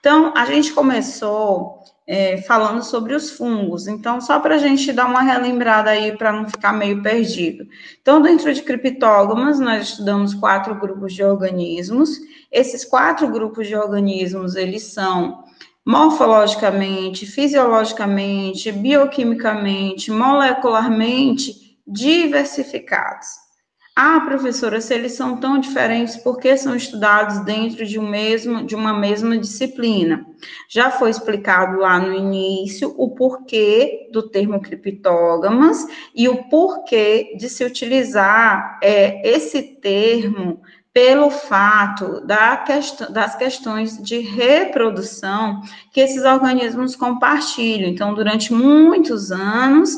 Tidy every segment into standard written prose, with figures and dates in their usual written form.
Então, a gente começou falando sobre os fungos. Então, só para a gente dar uma relembrada aí, para não ficar meio perdido. Então, dentro de criptógamas, nós estudamos 4 grupos de organismos. Esses 4 grupos de organismos, eles são morfologicamente, fisiologicamente, bioquimicamente, molecularmente diversificados. Ah, professora, se eles são tão diferentes, por que são estudados dentro de uma mesma disciplina? Já foi explicado lá no início o porquê do termo criptógamas e o porquê de se utilizar esse termo pelo fato das questões de reprodução que esses organismos compartilham. Então, durante muitos anos,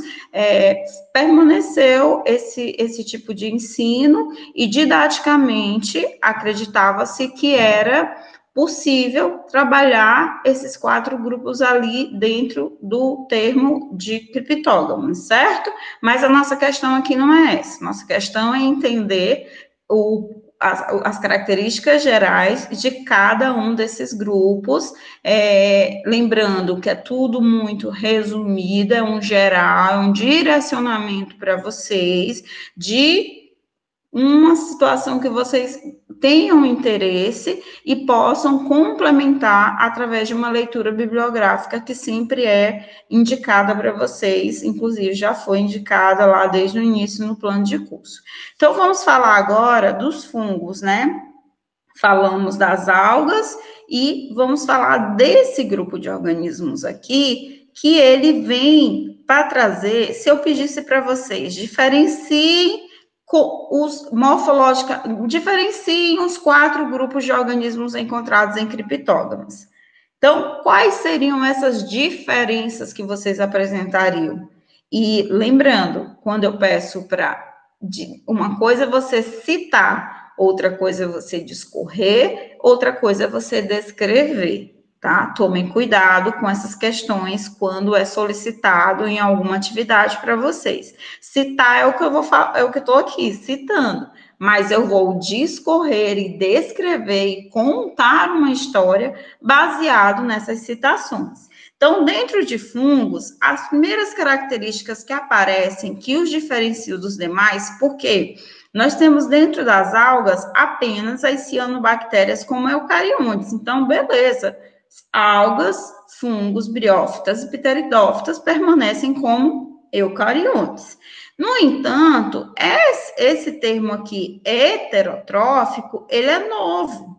permaneceu esse tipo de ensino e, didaticamente, acreditava-se que era possível trabalhar esses 4 grupos ali dentro do termo de criptógamos, certo? Mas a nossa questão aqui não é essa. Nossa questão é entender as características gerais de cada um desses grupos, lembrando que é tudo muito resumido, é um geral, é um direcionamento para vocês de uma situação que vocês tenham interesse e possam complementar através de uma leitura bibliográfica que sempre é indicada para vocês, inclusive já foi indicada lá desde o início no plano de curso. Então, vamos falar agora dos fungos, né? Falamos das algas e vamos falar desse grupo de organismos aqui, que ele vem para trazer, se eu pedisse para vocês, diferenciem os 4 grupos de organismos encontrados em criptógamas. Então, quais seriam essas diferenças que vocês apresentariam? E lembrando, quando eu peço para uma coisa é você citar, outra coisa é você discorrer, outra coisa é você descrever. Tá? Tomem cuidado com essas questões quando é solicitado em alguma atividade para vocês. Citar é o que eu vou falar, é o que eu estou aqui citando, mas eu vou discorrer e descrever e contar uma história baseado nessas citações. Então, dentro de fungos, as primeiras características que aparecem que os diferenciam dos demais, porque nós temos dentro das algas apenas as cianobactérias como eucariontes. Então, beleza. Algas, fungos, briófitas e pteridófitas permanecem como eucariontes. No entanto, esse termo aqui, heterotrófico, ele é novo.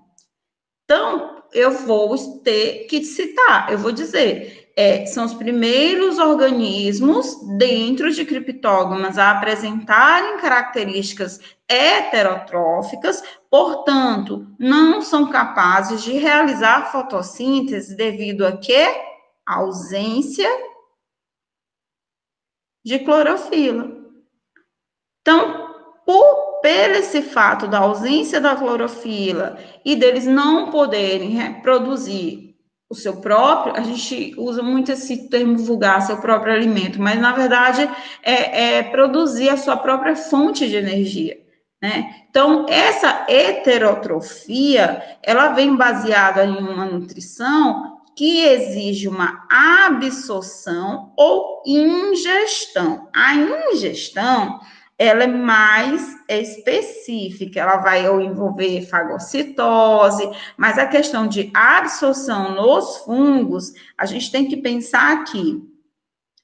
Então, eu vou ter que citar, eu vou dizer, são os primeiros organismos dentro de criptógamas a apresentarem características heterotróficas, portanto, não são capazes de realizar fotossíntese devido a quê? Ausência de clorofila. Então, pelo esse fato da ausência da clorofila e deles não poderem produzir o seu próprio, a gente usa muito esse termo vulgar, seu próprio alimento, mas na verdade é produzir a sua própria fonte de energia, né? Então, essa heterotrofia, ela vem baseada em uma nutrição que exige uma absorção ou ingestão. A ingestão ela é mais específica, ela vai envolver fagocitose, mas a questão de absorção nos fungos, a gente tem que pensar que,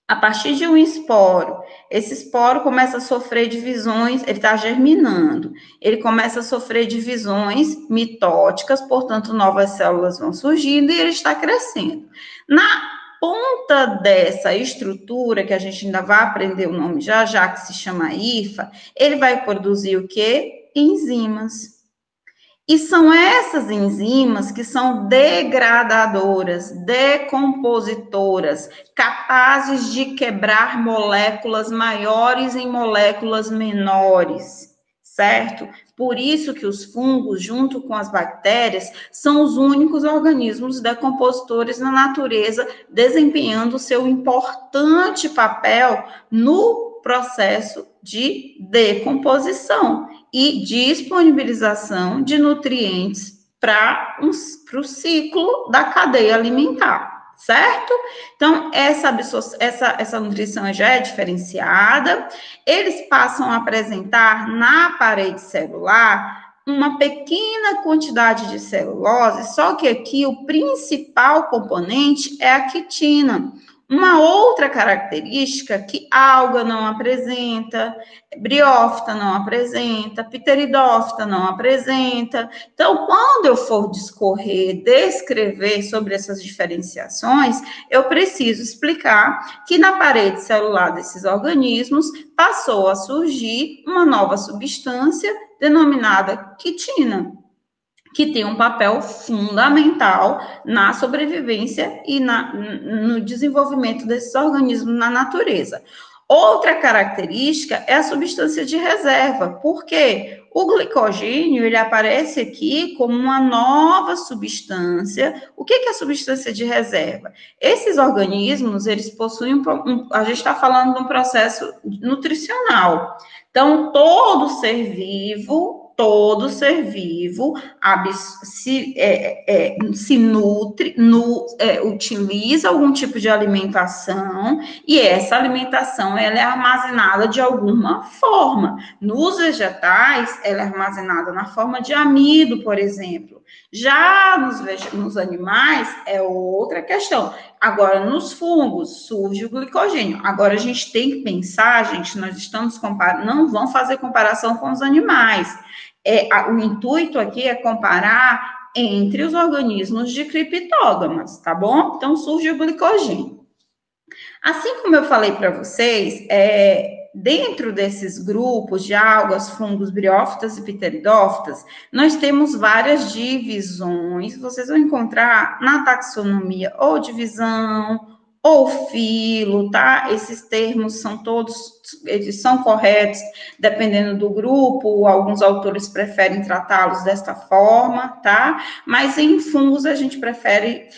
a partir de um esporo, esse esporo começa a sofrer divisões, ele está germinando, ele começa a sofrer divisões mitóticas, portanto, novas células vão surgindo e ele está crescendo. Na ponta dessa estrutura, que a gente ainda vai aprender o nome já, que se chama hifa, ele vai produzir o quê? Enzimas. E são essas enzimas que são degradadoras, decompositoras, capazes de quebrar moléculas maiores em moléculas menores, certo? Por isso que os fungos, junto com as bactérias, são os únicos organismos decompositores na natureza, desempenhando seu importante papel no processo de decomposição e disponibilização de nutrientes para o ciclo da cadeia alimentar, certo? Então, essa nutrição já é diferenciada. Eles passam a apresentar na parede celular uma pequena quantidade de celulose, só que aqui o principal componente é a quitina. Uma outra característica que alga não apresenta, briófita não apresenta, pteridófita não apresenta. Então, quando eu for discorrer, descrever sobre essas diferenciações, eu preciso explicar que na parede celular desses organismos passou a surgir uma nova substância denominada quitina, que tem um papel fundamental na sobrevivência e no desenvolvimento desses organismos na natureza. Outra característica é a substância de reserva. Por quê? O glicogênio, ele aparece aqui como uma nova substância. O que é a substância de reserva? Esses organismos, eles possuem, a gente está falando de um processo nutricional. Então, todo ser vivo se nutre, utiliza algum tipo de alimentação, e essa alimentação ela é armazenada de alguma forma. Nos vegetais, ela é armazenada na forma de amido, por exemplo. Já nos animais, é outra questão. Agora, nos fungos, surge o glicogênio. Agora, a gente tem que pensar, gente, nós estamos comparando, não vamos fazer comparação com os animais. O intuito aqui é comparar entre os organismos de criptógamas, tá bom? Então, surge o glicogênio. Assim como eu falei para vocês, dentro desses grupos de algas, fungos, briófitas e pteridófitas, nós temos várias divisões. Vocês vão encontrar na taxonomia ou divisão, ou filo, tá? Esses termos eles são corretos, dependendo do grupo, alguns autores preferem tratá-los desta forma, tá? Mas em fungos a gente prefere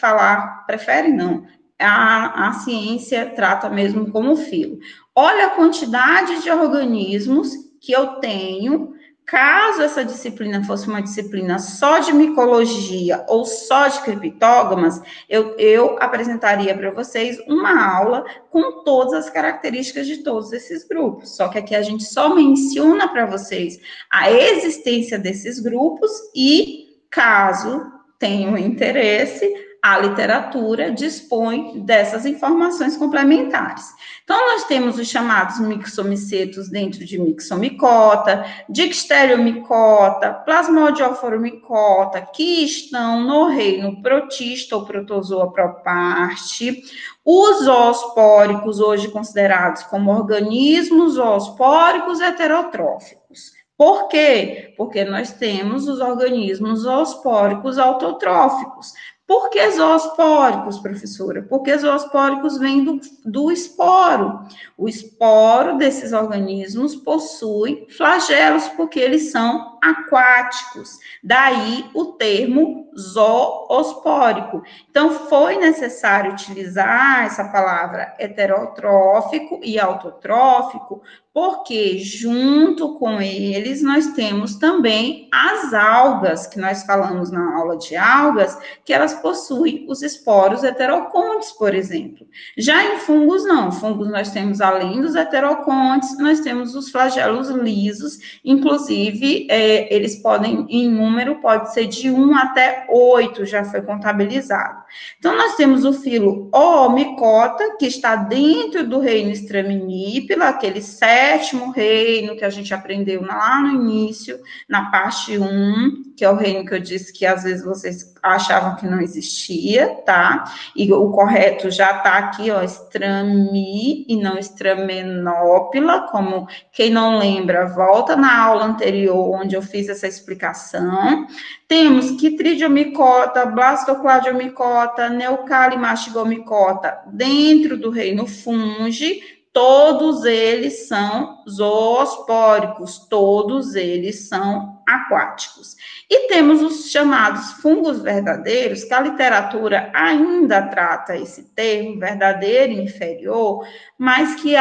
não, a ciência trata mesmo como filo. Olha a quantidade de organismos que eu tenho. Caso essa disciplina fosse uma disciplina só de micologia ou só de criptógamas, eu apresentaria para vocês uma aula com todas as características de todos esses grupos. Só que aqui a gente só menciona para vocês a existência desses grupos e, caso tenham interesse, a literatura dispõe dessas informações complementares. Então, nós temos os chamados mixomicetos dentro de mixomicota, dixteriomicota, plasmodiophoramicota, que estão no reino protista ou protozoa proparte. Os zoospóricos, hoje considerados como organismos zoospóricos heterotróficos. Por quê? Porque nós temos os organismos zoospóricos autotróficos. Por que zoospóricos, professora? Porque zoospóricos vêm do esporo. O esporo desses organismos possui flagelos, porque eles são aquáticos. Daí o termo zoospórico. Então, foi necessário utilizar essa palavra heterotrófico e autotrófico, porque junto com eles nós temos também as algas, que nós falamos na aula de algas, que elas possuem os esporos heterocontes, por exemplo. Já em fungos, não. Fungos nós temos, além dos heterocontes, nós temos os flagelos lisos, inclusive, eles podem, em número, pode ser de 1 até 8, já foi contabilizado. Então, nós temos o filo Oomicota, que está dentro do reino Straminípila, aquele sétimo reino que a gente aprendeu lá no início, na parte 1, que é o reino que eu disse que às vezes vocês achavam que não existia, tá? E o correto já tá aqui, ó, Strami e não Stramenópila, como quem não lembra, volta na aula anterior, onde eu fiz essa explicação. Temos Chytridiomicota, Blastocladiomicota, Neucalimastigomicota, dentro do reino fungi. Todos eles são zoospóricos, todos eles são aquáticos. E temos os chamados fungos verdadeiros, que a literatura ainda trata esse termo, verdadeiro e inferior, mas que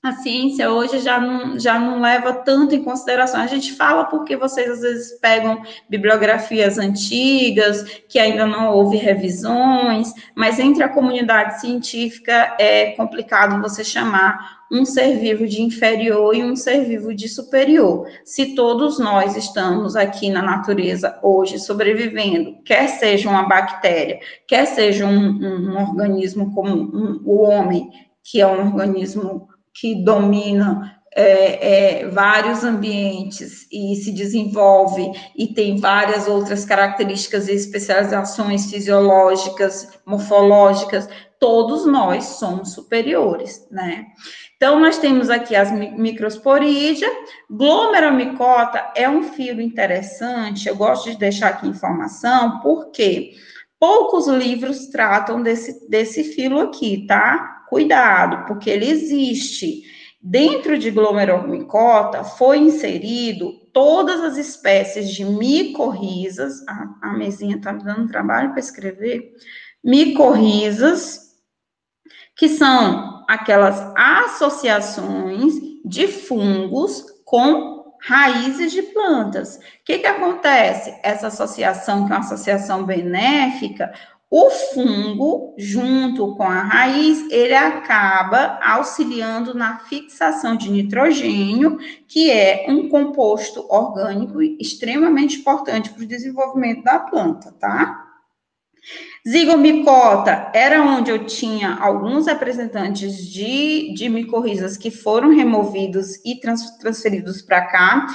a ciência hoje já não leva tanto em consideração. A gente fala porque vocês às vezes pegam bibliografias antigas, que ainda não houve revisões, mas entre a comunidade científica é complicado você chamar um ser vivo de inferior e um ser vivo de superior. Se todos nós estamos aqui na natureza hoje sobrevivendo, quer seja uma bactéria, quer seja um organismo como o homem, que é um organismo que domina vários ambientes e se desenvolve e tem várias outras características e especializações fisiológicas, morfológicas, todos nós somos superiores, né? Então, nós temos aqui as microsporídeas. Glomeromicota é um filo interessante, eu gosto de deixar aqui informação, porque poucos livros tratam desse filo aqui, tá? Cuidado, porque ele existe. Dentro de Glomeromicota foi inserido todas as espécies de micorrizas, a mesinha está me dando trabalho para escrever, micorrizas, que são aquelas associações de fungos com raízes de plantas. O que acontece? Essa associação, que é uma associação benéfica, o fungo, junto com a raiz, ele acaba auxiliando na fixação de nitrogênio, que é um composto orgânico extremamente importante para o desenvolvimento da planta, tá? Zigomicota era onde eu tinha alguns representantes de micorrizas que foram removidos e transferidos para cá.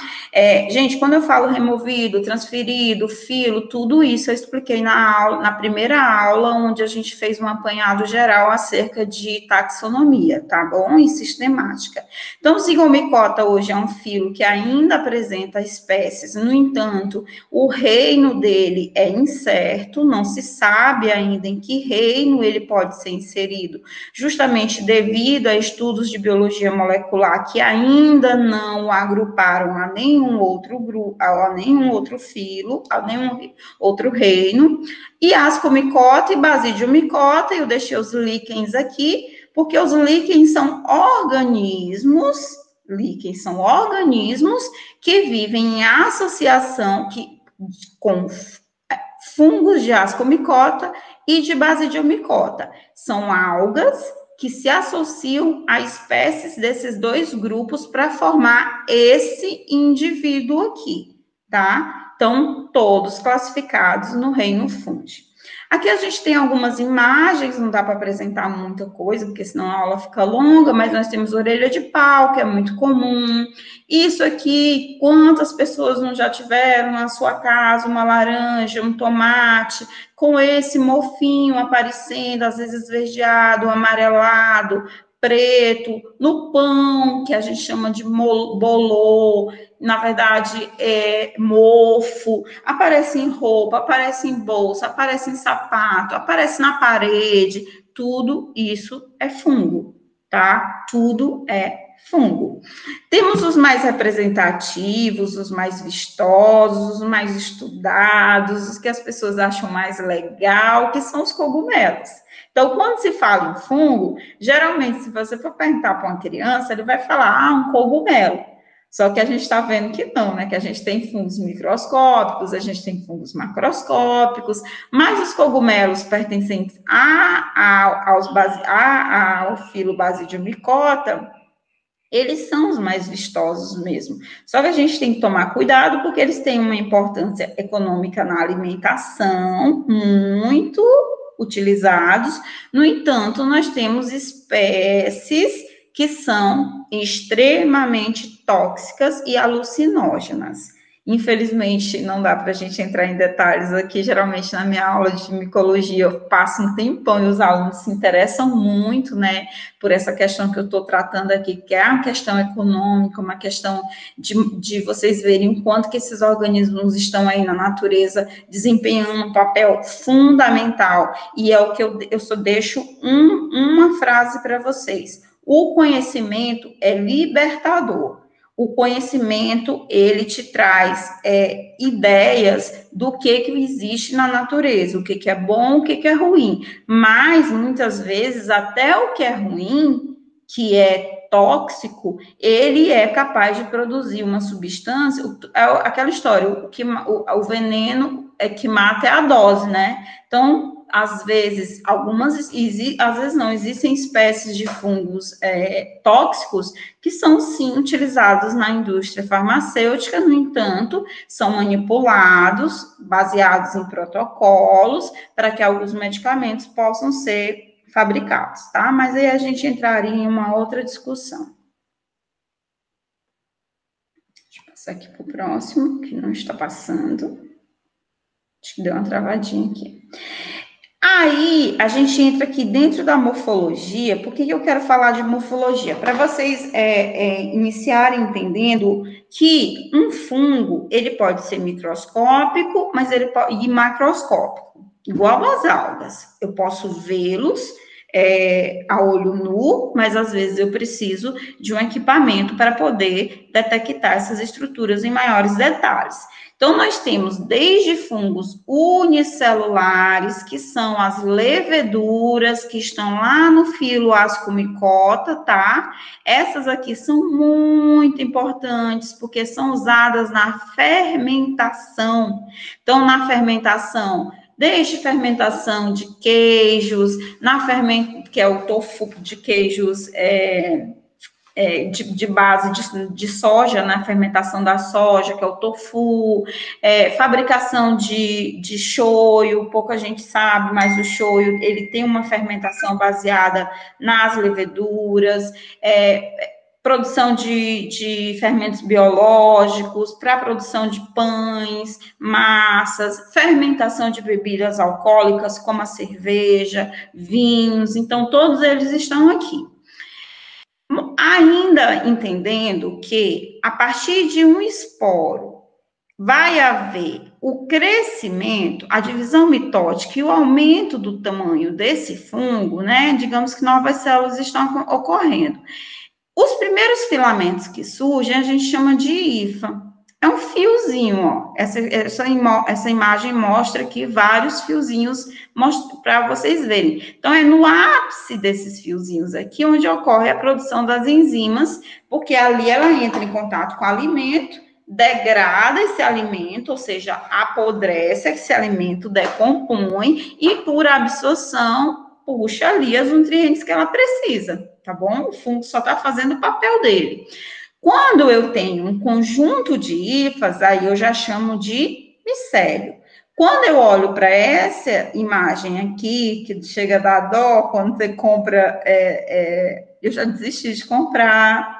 Gente, quando eu falo removido, transferido, filo, tudo isso eu expliquei na primeira aula, onde a gente fez um apanhado geral acerca de taxonomia, tá bom? E sistemática. Então, o zigomicota hoje é um filo que ainda apresenta espécies, no entanto, o reino dele é incerto, não se sabe ainda em que reino ele pode ser inserido, justamente devido a estudos de biologia molecular que ainda não o agruparam a nenhum outro grupo, a nenhum outro filo, a nenhum outro reino, e ascomicota e basidiomicota, eu deixei os líquens aqui, porque os líquens são organismos que vivem em associação com fungos de ascomicota e de basidiomicota. São algas que se associam a espécies desses dois grupos para formar esse indivíduo aqui, tá? Então, todos classificados no reino Fungi. Aqui a gente tem algumas imagens, não dá para apresentar muita coisa, porque senão a aula fica longa, mas nós temos orelha de pau, que é muito comum. Isso aqui, quantas pessoas não já tiveram na sua casa uma laranja, um tomate, com esse mofinho aparecendo, às vezes esverdeado, amarelado, preto, no pão, que a gente chama de bolô, na verdade, mofo, aparece em roupa, aparece em bolsa, aparece em sapato, aparece na parede, tudo isso é fungo, tá? Tudo é fungo. Temos os mais representativos, os mais vistosos, os mais estudados, os que as pessoas acham mais legal, que são os cogumelos. Então, quando se fala em fungo, geralmente, se você for perguntar para uma criança, ele vai falar, um cogumelo. Só que a gente está vendo que não, né? Que a gente tem fungos microscópicos, a gente tem fungos macroscópicos, mas os cogumelos pertencentes ao filo Basidiomicota, eles são os mais vistosos mesmo. Só que a gente tem que tomar cuidado, porque eles têm uma importância econômica na alimentação, muito utilizados. No entanto, nós temos espécies que são extremamente tóxicas e alucinógenas. Infelizmente, não dá para a gente entrar em detalhes aqui. Geralmente, na minha aula de micologia, eu passo um tempão e os alunos se interessam muito, né, por essa questão que eu estou tratando aqui, que é uma questão econômica, uma questão de vocês verem o quanto que esses organismos estão aí na natureza, desempenhando um papel fundamental. E é o que eu só deixo uma frase para vocês. O conhecimento é libertador. O conhecimento, ele te traz ideias do que existe na natureza, o que é bom, o que é ruim. Mas, muitas vezes, até o que é ruim, que é tóxico, ele é capaz de produzir uma substância, aquela história, o veneno é que mata é a dose, né? Então, às vezes, às vezes não, existem espécies de fungos tóxicos que são, sim, utilizados na indústria farmacêutica, no entanto, são manipulados, baseados em protocolos, para que alguns medicamentos possam ser fabricados, tá? Mas aí a gente entraria em uma outra discussão. Deixa eu passar aqui para o próximo, que não está passando. Acho que deu uma travadinha aqui. Aí, a gente entra aqui dentro da morfologia. Por que eu quero falar de morfologia? Para vocês iniciarem entendendo que um fungo, ele pode ser microscópico, mas ele pode, e macroscópico, igual às algas. Eu posso vê-los a olho nu, mas às vezes eu preciso de um equipamento para poder detectar essas estruturas em maiores detalhes. Então, nós temos desde fungos unicelulares, que são as leveduras, que estão lá no filo ascomicota, tá? Essas aqui são muito importantes, porque são usadas na fermentação. Então, na fermentação, desde fermentação de queijos, que é o tofu de queijos de base de soja, na fermentação da soja, que é o tofu, fabricação de shoyu, pouca gente sabe, mas o shoyu, ele tem uma fermentação baseada nas leveduras, produção de fermentos biológicos, para a produção de pães, massas, fermentação de bebidas alcoólicas, como a cerveja, vinhos, então todos eles estão aqui. Ainda entendendo que, a partir de um esporo, vai haver o crescimento, a divisão mitótica e o aumento do tamanho desse fungo, né? Digamos que novas células estão ocorrendo. Os primeiros filamentos que surgem, a gente chama de hifa. É um fiozinho, ó. Essa imagem mostra aqui vários fiozinhos para vocês verem. Então, é no ápice desses fiozinhos aqui onde ocorre a produção das enzimas, porque ali ela entra em contato com o alimento, degrada esse alimento, ou seja, apodrece esse alimento, decompõe e, por absorção, puxa ali os nutrientes que ela precisa, tá bom? O fungo só está fazendo o papel dele. Quando eu tenho um conjunto de hifas, aí eu já chamo de micélio. Quando eu olho para essa imagem aqui, que chega a dar dó, quando você compra, eu já desisti de comprar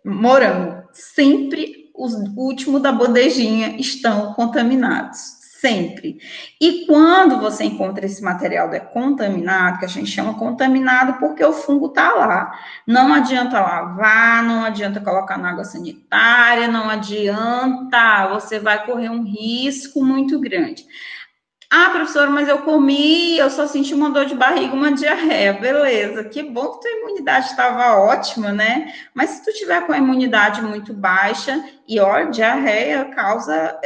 morango. Sempre os últimos da bandejinha estão contaminados. Sempre. E quando você encontra esse material contaminado, que a gente chama contaminado porque o fungo está lá, não adianta lavar, não adianta colocar na água sanitária, não adianta, você vai correr um risco muito grande. Ah, professora, mas eu comi, eu só senti uma dor de barriga, uma diarreia. Beleza, que bom que tua imunidade estava ótima, né? Mas se tu tiver com a imunidade muito baixa, e ó, diarreia causa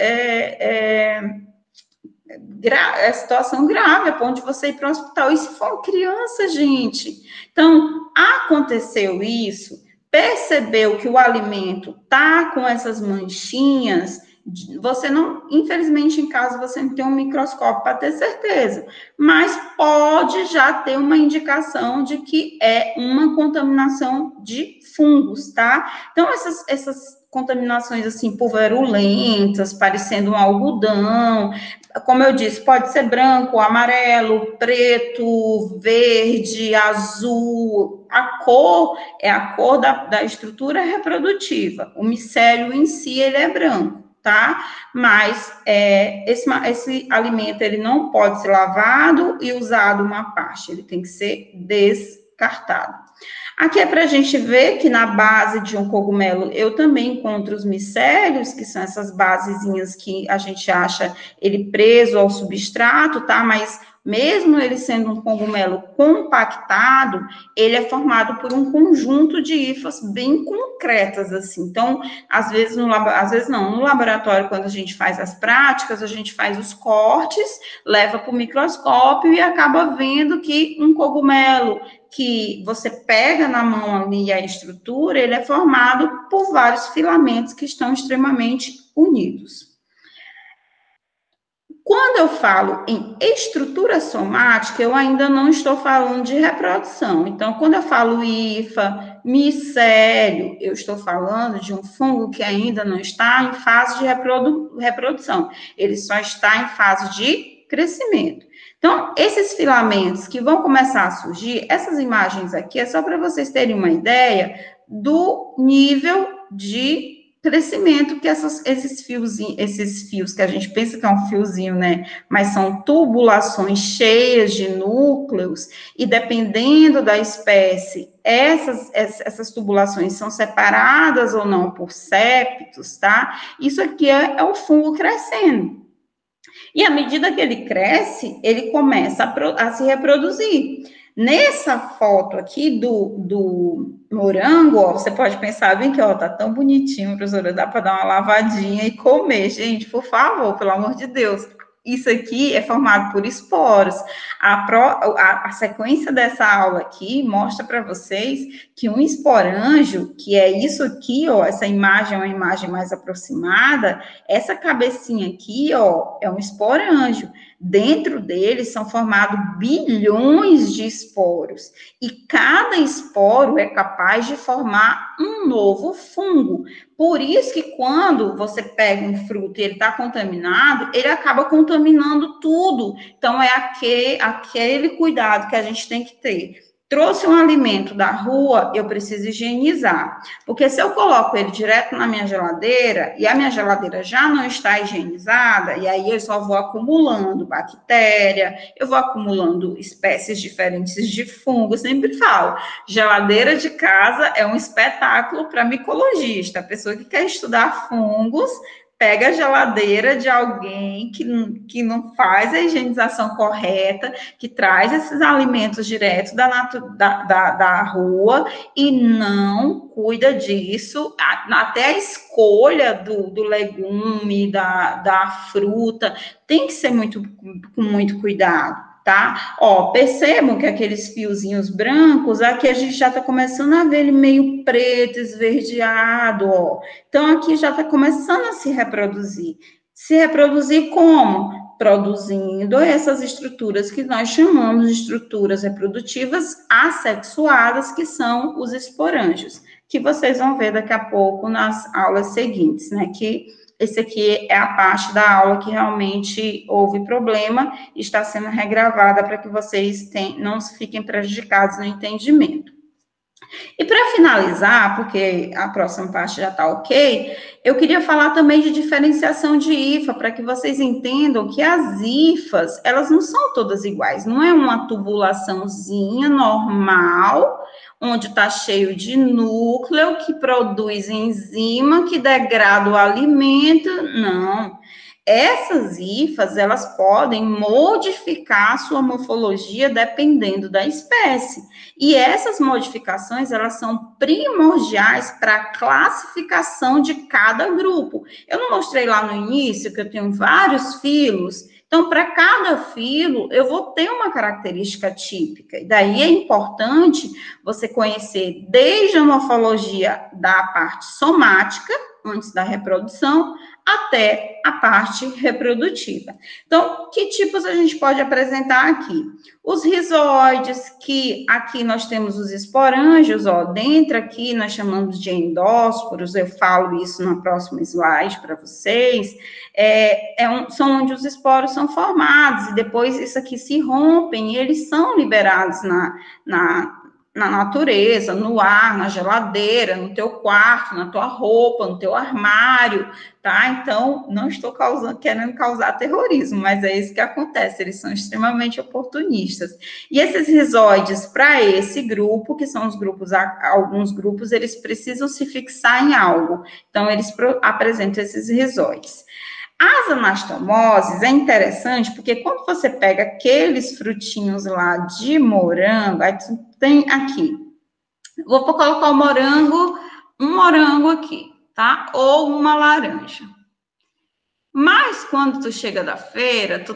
situação grave, a ponto de você ir para o hospital. E se for criança, gente? Então, aconteceu isso, percebeu que o alimento tá com essas manchinhas, você não, infelizmente, em casa você não tem um microscópio para ter certeza, mas pode já ter uma indicação de que é uma contaminação de fungos, tá? Então, essas contaminações, assim, pulverulentas, parecendo um algodão, como eu disse, pode ser branco, amarelo, preto, verde, azul. A cor é a cor da estrutura reprodutiva. O micélio em si, ele é branco, tá? Mas esse alimento, ele não pode ser lavado e usado uma parte. Ele tem que ser descartado. Aqui é para a gente ver que na base de um cogumelo eu também encontro os micélios, que são essas basezinhas que a gente acha ele preso ao substrato, tá? Mas mesmo ele sendo um cogumelo compactado, ele é formado por um conjunto de hifas bem concretas, assim. Então, às vezes não, no laboratório, quando a gente faz as práticas, a gente faz os cortes, leva para o microscópio e acaba vendo que um cogumelo que você pega na mão ali a estrutura, ele é formado por vários filamentos que estão extremamente unidos. Quando eu falo em estrutura somática, eu ainda não estou falando de reprodução. Então, quando eu falo hifa, micélio, eu estou falando de um fungo que ainda não está em fase de reprodução. Ele só está em fase de crescimento. Então, esses filamentos que vão começar a surgir, essas imagens aqui é só para vocês terem uma ideia do nível de crescimento que esses fios que a gente pensa que é um fiozinho, né? Mas são tubulações cheias de núcleos, e dependendo da espécie, essas tubulações são separadas ou não por septos, tá? Isso aqui é o fungo crescendo. E à medida que ele cresce, ele começa a se reproduzir. Nessa foto aqui do morango, ó, você pode pensar bem que, ó, tá tão bonitinho, professora, dá para dar uma lavadinha e comer. Gente, por favor, pelo amor de Deus. Isso aqui é formado por esporos. A sequência dessa aula aqui mostra para vocês que um esporângio, que é isso aqui, ó, essa imagem é uma imagem mais aproximada, essa cabecinha aqui, ó, é um esporângio. Dentro dele são formados bilhões de esporos, e cada esporo é capaz de formar um novo fungo. Por isso que quando você pega um fruto e ele está contaminado, ele acaba contaminando tudo. Então, é aquele cuidado que a gente tem que ter. Trouxe um alimento da rua, eu preciso higienizar. Porque se eu coloco ele direto na minha geladeira, e a minha geladeira já não está higienizada, e aí eu só vou acumulando bactéria, eu vou acumulando espécies diferentes de fungo. Eu sempre falo, geladeira de casa é um espetáculo para micologista. A pessoa que quer estudar fungos, pega a geladeira de alguém que não faz a higienização correta, que traz esses alimentos direto da rua e não cuida disso, até a escolha do legume, da fruta, tem que ser com muito cuidado. Tá? Ó, percebam que aqueles fiozinhos brancos, aqui a gente já tá começando a ver ele meio preto, esverdeado, ó. Então, aqui já tá começando a se reproduzir. Se reproduzir como? Produzindo essas estruturas que nós chamamos de estruturas reprodutivas assexuadas, que são os esporângios, que vocês vão ver daqui a pouco nas aulas seguintes, né? Que esse aqui é a parte da aula que realmente houve problema e está sendo regravada para que vocês não fiquem prejudicados no entendimento. E para finalizar, porque a próxima parte já está ok, eu queria falar também de diferenciação de hifa, para que vocês entendam que as hifas, elas não são todas iguais, não é uma tubulaçãozinha normal, onde está cheio de núcleo, que produz enzima, que degrada o alimento, não. Essas hifas, elas podem modificar a sua morfologia dependendo da espécie. E essas modificações, elas são primordiais para a classificação de cada grupo. Eu não mostrei lá no início que eu tenho vários filos. Então, para cada filo, eu vou ter uma característica típica. E daí é importante você conhecer desde a morfologia da parte somática, antes da reprodução, até a parte reprodutiva. Então, que tipos a gente pode apresentar aqui? Os rizoides, que aqui nós temos os esporângios, ó, dentro aqui nós chamamos de endósporos, eu falo isso no próximo slide para vocês, são onde os esporos são formados, e depois isso aqui se rompem, e eles são liberados na natureza, no ar, na geladeira, no teu quarto, na tua roupa, no teu armário, tá? Então, não estou querendo causar terrorismo, mas é isso que acontece, eles são extremamente oportunistas. E esses rizoides, para esse grupo, que são os grupos, alguns grupos, eles precisam se fixar em algo, então eles apresentam esses rizoides. As anastomoses é interessante porque quando você pega aqueles frutinhos lá de morango, aí tu tem aqui, vou colocar um morango aqui, tá? Ou uma laranja. Mas quando tu chega da feira, tu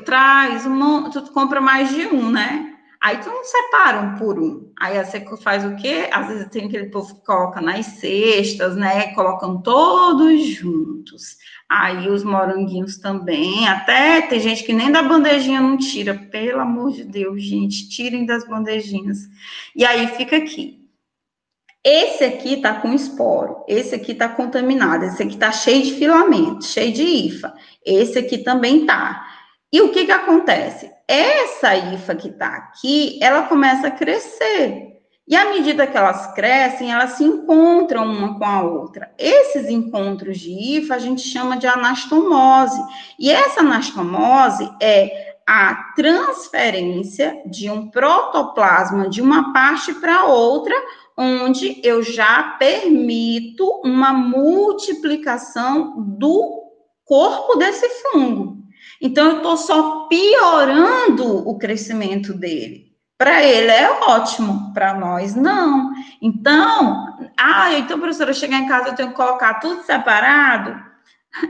compra mais de um, né? Aí tu não separa um por um. Aí você faz o quê? Às vezes tem aquele povo que coloca nas cestas, né? Colocam todos juntos. Aí os moranguinhos também. Até tem gente que nem da bandejinha não tira. Pelo amor de Deus, gente, tirem das bandejinhas. E aí fica aqui. Esse aqui tá com esporo, esse aqui tá contaminado, esse aqui tá cheio de filamento, cheio de hifa. Esse aqui também tá. E o que que acontece? Essa hifa que tá aqui, ela começa a crescer. E à medida que elas crescem, elas se encontram uma com a outra. Esses encontros de hifa a gente chama de anastomose. E essa anastomose é a transferência de um protoplasma de uma parte para outra, onde eu já permito uma multiplicação do corpo desse fungo. Então, eu estou só piorando o crescimento dele. Para ele é ótimo, para nós não. Então, professora, chegar em casa eu tenho que colocar tudo separado?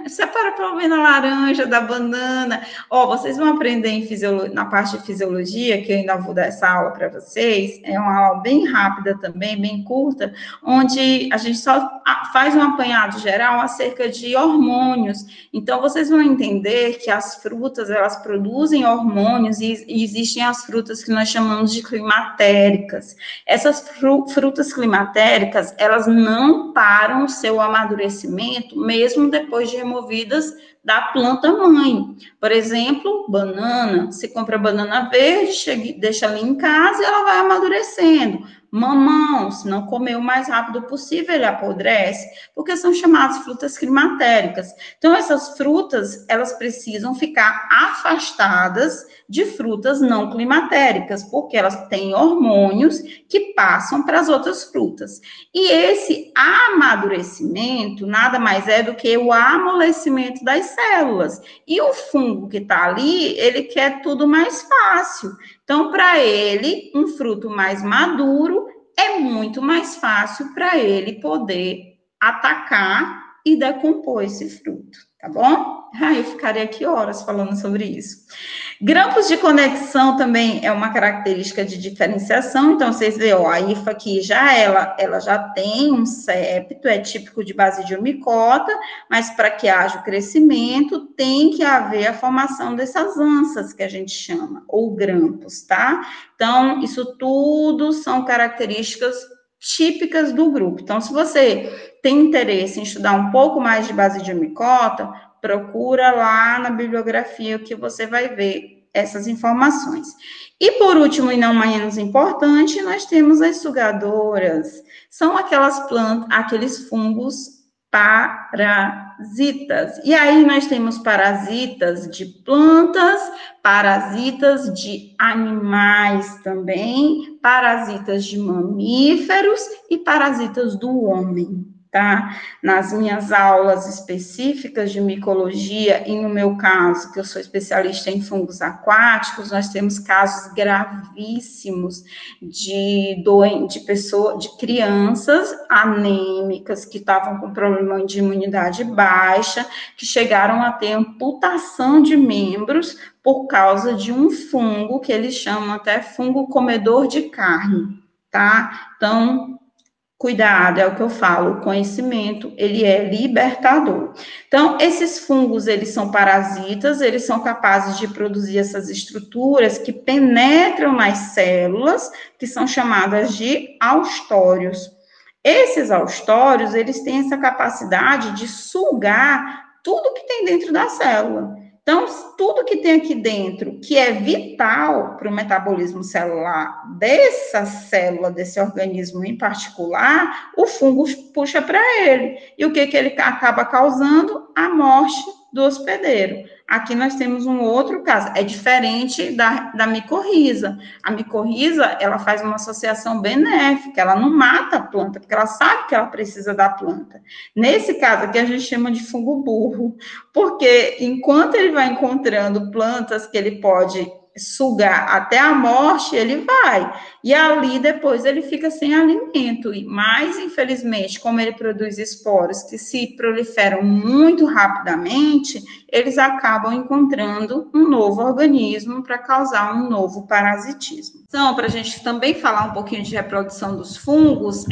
Separa pelo menos a laranja da banana. Vocês vão aprender na parte de fisiologia, que eu ainda vou dar essa aula para vocês. É uma aula bem rápida também, bem curta, onde a gente só faz um apanhado geral acerca de hormônios. Então, vocês vão entender que as frutas, elas produzem hormônios e existem as frutas que nós chamamos de climatéricas. Essas frutas climatéricas, elas não param o seu amadurecimento, mesmo depois de removidas da planta mãe. Por exemplo, banana, você compra banana verde, deixa ali em casa e ela vai amadurecendo. Mamão, se não comer o mais rápido possível, ele apodrece, porque são chamadas frutas climatéricas. Então, essas frutas, elas precisam ficar afastadas de frutas não climatéricas, porque elas têm hormônios que passam para as outras frutas. E esse amadurecimento nada mais é do que o amolecimento das células. E o fungo que está ali, ele quer tudo mais fácil. Então, para ele, um fruto mais maduro é muito mais fácil para ele poder atacar e decompor esse fruto, tá bom? Eu ficaria aqui horas falando sobre isso. Grampos de conexão também é uma característica de diferenciação. Então, vocês veem, a hifa aqui ela já tem um septo, é típico de basidiomicota, mas para que haja o crescimento, tem que haver a formação dessas ansas, que a gente chama, ou grampos, tá? Então, isso tudo são características típicas do grupo. Então, se você tem interesse em estudar um pouco mais de basidiomicota, procura lá na bibliografia que você vai ver essas informações. E por último, e não menos importante, nós temos as sugadoras. São aqueles fungos parasitas. E aí nós temos parasitas de plantas, parasitas de animais também, parasitas de mamíferos e parasitas do homem. Tá? Nas minhas aulas específicas de micologia, e no meu caso, que eu sou especialista em fungos aquáticos, nós temos casos gravíssimos de crianças anêmicas que estavam com problema de imunidade baixa, que chegaram a ter amputação de membros por causa de um fungo que eles chamam até fungo comedor de carne, tá? Então, cuidado, é o que eu falo, o conhecimento, ele é libertador. Então, esses fungos, eles são parasitas, eles são capazes de produzir essas estruturas que penetram nas células, que são chamadas de haustórios. Esses haustórios, eles têm essa capacidade de sugar tudo que tem dentro da célula. Então, tudo que tem aqui dentro, que é vital para o metabolismo celular dessa célula, desse organismo em particular, o fungo puxa para ele. E o que ele acaba causando? A morte do hospedeiro. Aqui nós temos um outro caso, é diferente da micorriza. A micorriza, ela faz uma associação benéfica, ela não mata a planta, porque ela sabe que ela precisa da planta. Nesse caso aqui, a gente chama de fungo burro, porque enquanto ele vai encontrando plantas que ele pode sugar até a morte, ele vai. E ali, depois, ele fica sem alimento. Mas, infelizmente, como ele produz esporos que se proliferam muito rapidamente, eles acabam encontrando um novo organismo para causar um novo parasitismo. Então, para a gente também falar um pouquinho de reprodução dos fungos,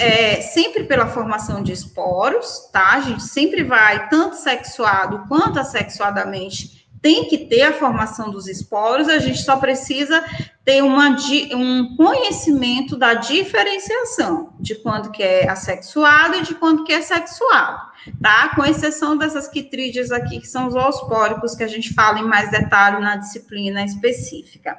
sempre pela formação de esporos, tá? A gente sempre vai, tanto sexuado quanto assexuadamente, tem que ter a formação dos esporos, a gente só precisa ter um conhecimento da diferenciação de quando que é assexuado e de quando que é sexuado, tá? Com exceção dessas quitrídeas aqui, que são os zoospóricos, que a gente fala em mais detalhe na disciplina específica.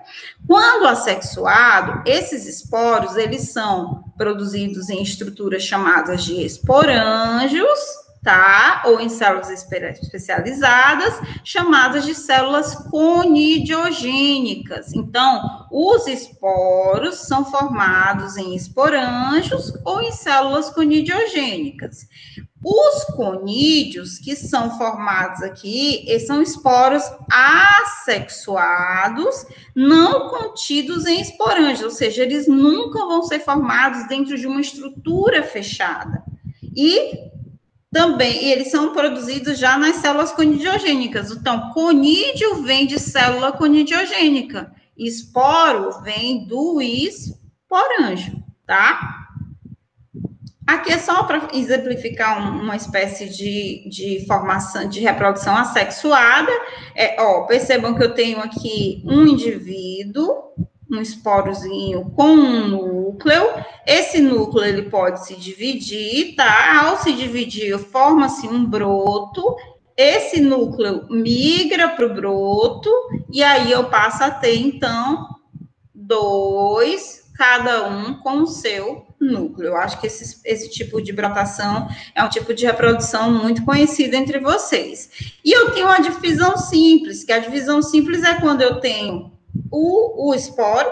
Quando assexuado, esses esporos, eles são produzidos em estruturas chamadas de esporângios, tá? Ou em células especializadas, chamadas de células conidiogênicas. Então, os esporos são formados em esporângios ou em células conidiogênicas. Os conídeos que são formados aqui, são esporos assexuados, não contidos em esporângios, ou seja, eles nunca vão ser formados dentro de uma estrutura fechada. E também, eles são produzidos já nas células conidiogênicas. Então, conídeo vem de célula conidiogênica. Esporo vem do esporângio, tá? Aqui é só para exemplificar uma espécie de formação, de reprodução assexuada. Percebam que eu tenho aqui um indivíduo, um esporozinho com um núcleo. Esse núcleo, ele pode se dividir, tá? Ao se dividir, forma-se um broto. Esse núcleo migra para o broto, e aí eu passo a ter, então, 2, cada um com o seu núcleo. Eu acho que esse tipo de brotação é um tipo de reprodução muito conhecido entre vocês. E eu tenho a divisão simples, que a divisão simples é quando eu tenho o esporo,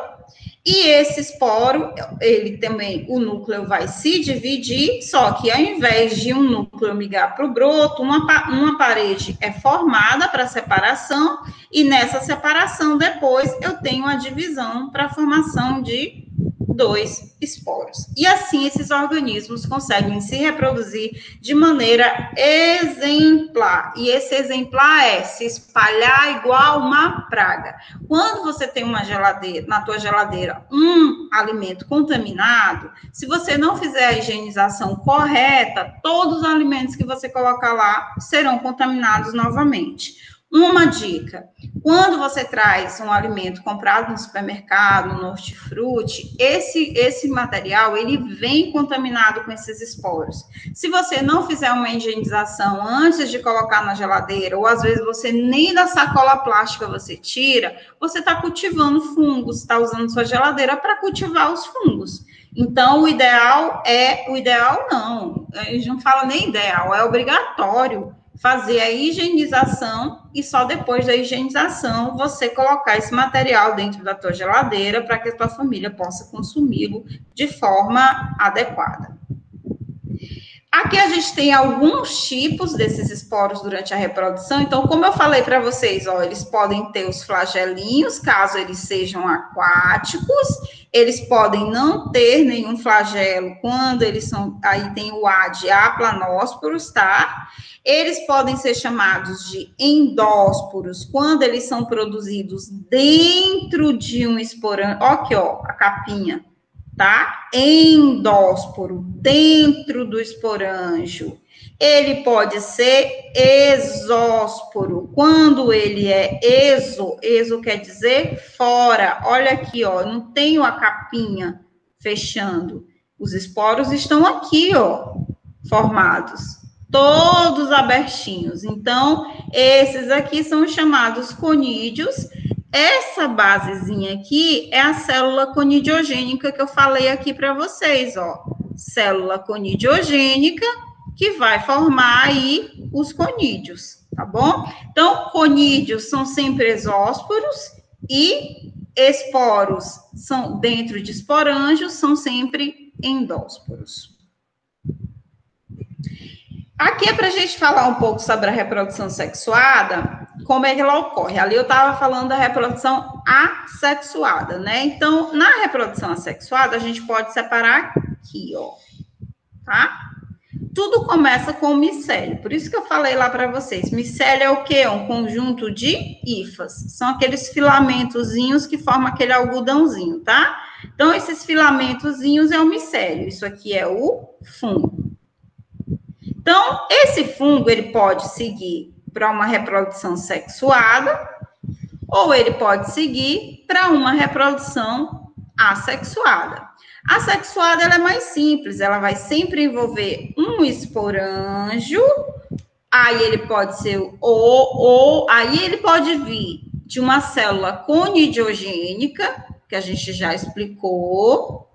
e esse esporo, ele também, o núcleo vai se dividir, só que ao invés de um núcleo migrar para o broto, uma parede é formada para separação, e nessa separação, depois, eu tenho a divisão para a formação de 2 esporos. E assim, esses organismos conseguem se reproduzir de maneira exemplar. E esse exemplar é se espalhar igual uma praga. Quando você tem uma geladeira, na tua geladeira, um alimento contaminado, se você não fizer a higienização correta, todos os alimentos que você colocar lá serão contaminados novamente. Uma dica: quando você traz um alimento comprado no supermercado, no hortifruti, esse material, ele vem contaminado com esses esporos. Se você não fizer uma higienização antes de colocar na geladeira, ou às vezes você nem da sacola plástica você tira, você está cultivando fungos, está usando sua geladeira para cultivar os fungos. Então, o ideal não, a gente não fala nem ideal, é obrigatório fazer a higienização e só depois da higienização você colocar esse material dentro da tua geladeira para que a tua família possa consumi-lo de forma adequada. Aqui a gente tem alguns tipos desses esporos durante a reprodução. Então, como eu falei para vocês, eles podem ter os flagelinhos, caso eles sejam aquáticos. Eles podem não ter nenhum flagelo quando eles são... Aí tem o A de aplanósporos, tá? Eles podem ser chamados de endósporos quando eles são produzidos dentro de um esporão. Aqui, a capinha. Tá? Endósporo, dentro do esporângio. Ele pode ser exósporo, quando ele é exo quer dizer fora. Olha aqui, não tenho a capinha fechando. Os esporos estão aqui, formados, todos abertinhos. Então, esses aqui são chamados conídeos. Essa basezinha aqui é a célula conidiogênica que eu falei aqui para vocês, Célula conidiogênica que vai formar aí os conídeos, tá bom? Então, conídeos são sempre exósporos e esporos são dentro de esporângios são sempre endósporos. Aqui é para a gente falar um pouco sobre a reprodução sexuada, como é que ela ocorre. Ali eu estava falando da reprodução assexuada, né? Então, na reprodução assexuada, a gente pode separar aqui, ó, tá? Tudo começa com o micélio, por isso que eu falei lá para vocês. Micélio é o quê? É um conjunto de hifas. São aqueles filamentozinhos que formam aquele algodãozinho, tá? Então, esses filamentozinhos é o micélio. Isso aqui é o fungo. Então, esse fungo, ele pode seguir para uma reprodução sexuada ou ele pode seguir para uma reprodução assexuada. A sexuada, ela é mais simples, ela vai sempre envolver um esporângio, aí ele pode ser aí ele pode vir de uma célula conidiogênica, que a gente já explicou,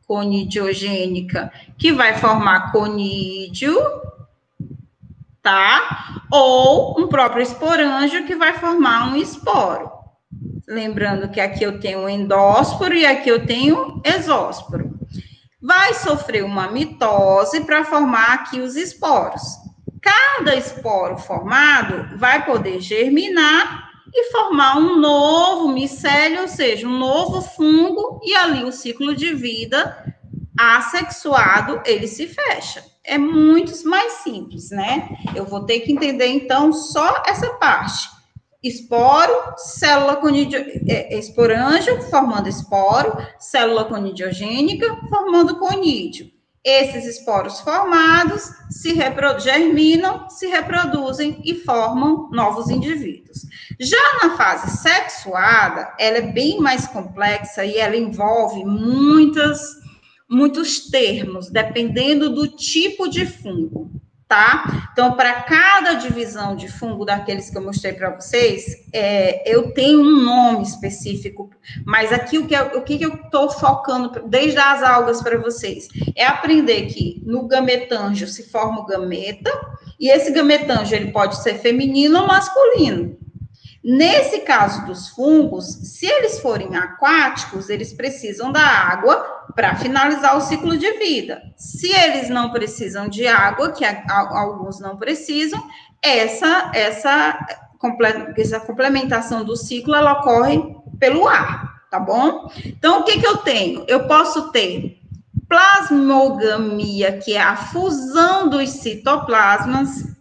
conidiogênica, que vai formar conídeo, tá? Ou um próprio esporângio que vai formar um esporo. Lembrando que aqui eu tenho endósporo e aqui eu tenho exósporo. Vai sofrer uma mitose para formar aqui os esporos. Cada esporo formado vai poder germinar e formar um novo micélio, ou seja, um novo fungo, e ali o ciclo de vida assexuado, ele se fecha. É muito mais simples, né? Eu vou ter que entender, então, só essa parte. Esporo, célula esporângio, formando esporo, célula conidiogênica, formando conídeo. Esses esporos formados germinam, se reproduzem e formam novos indivíduos. Já na fase sexuada, ela é bem mais complexa e ela envolve muitos termos, dependendo do tipo de fungo, tá? Então, para cada divisão de fungo daqueles que eu mostrei para vocês, eu tenho um nome específico, mas aqui o que eu estou focando desde as algas para vocês é aprender que no gametângio se forma o gameta, e esse gametângio ele pode ser feminino ou masculino. Nesse caso dos fungos, se eles forem aquáticos, eles precisam da água para finalizar o ciclo de vida. Se eles não precisam de água, que alguns não precisam, essa complementação do ciclo ela ocorre pelo ar, tá bom? Então, o que eu tenho? Eu posso ter plasmogamia, que é a fusão dos citoplasmas.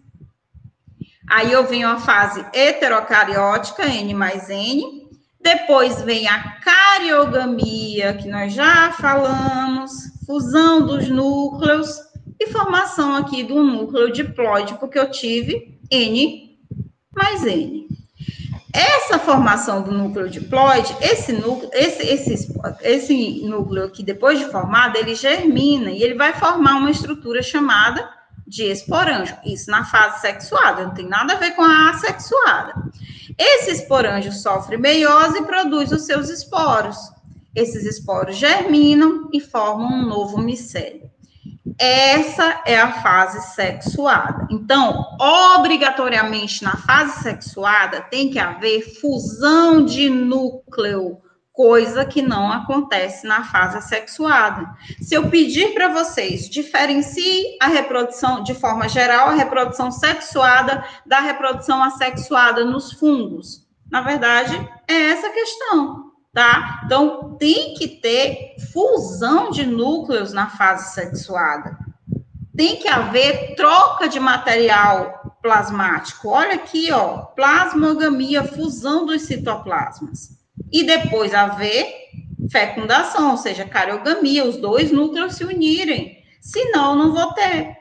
Aí eu venho a fase heterocariótica, N mais N. Depois vem a cariogamia, que nós já falamos, fusão dos núcleos e formação aqui do núcleo diploide, porque eu tive N mais N. Essa formação do núcleo diploide, esse núcleo aqui, depois de formado, ele germina e ele vai formar uma estrutura chamada de esporângio. Isso na fase sexuada, não tem nada a ver com a assexuada. Esse esporângio sofre meiose e produz os seus esporos. Esses esporos germinam e formam um novo micélio. Essa é a fase sexuada. Então, obrigatoriamente na fase sexuada tem que haver fusão de núcleo, coisa que não acontece na fase assexuada. Se eu pedir para vocês, diferencie a reprodução, de forma geral, a reprodução sexuada da reprodução assexuada nos fungos. Na verdade, é essa a questão, tá? Então, tem que ter fusão de núcleos na fase sexuada. Tem que haver troca de material plasmático. Olha aqui, ó, plasmogamia, fusão dos citoplasmas. E depois haver fecundação, ou seja, cariogamia, os dois núcleos se unirem. Senão, não vou ter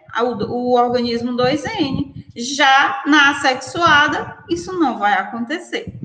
o organismo 2N. Já na assexuada, isso não vai acontecer.